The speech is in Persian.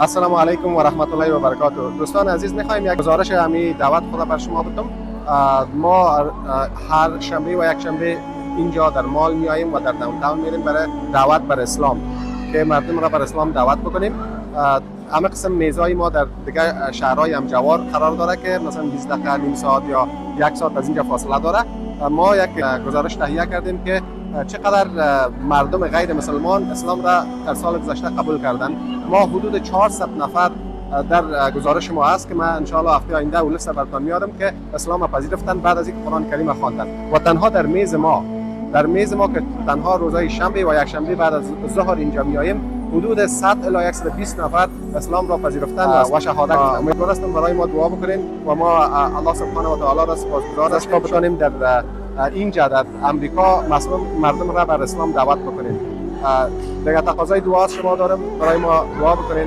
السلام علیکم و رحمت الله و برکاته. دوستان عزیز، میخوایم یک گزارش امی دعوت خود بر شما بدم. ما هر شنبه و یک شنبه اینجا در مال میاییم و در داونتاون میریم برای دعوت بر اسلام که مردم را بر اسلام دعوت بکنیم. همه قسم میزای ما در دیگه شهرهای همجوار قرار داره که مثلا 20 دقیقه، نیم ساعت یا یک ساعت از اینجا فاصله داره. ما یک گزارش تهیه کردیم که چقدر مردم غیر مسلمان اسلام را در سال گذشته قبول کردن. ما حدود 400 نفر در گزارش ما هست که من ان شاء الله هفته آینده اول لیست براتون میارم که اسلام پذیرفتن بعد از اینکه قرآن کریم خواندن. و تنها در میز ما که تنها روزهای شنبه و یک شنبه بعد از ظهر اینجا میاییم، حدود 100 الی 120 نفر اسلام را پذیرفتن و شهادت. امیدوار هستم برای ما دعا بکنین و ما الله سبحانه و تعالی را سپاسگزار هستیم که بتونیم در اینجا در امریکا مردم را بر اسلام دعوت بکنیم. دیگه تقاضای دعا شما دارم، برای ما دعا بکنین.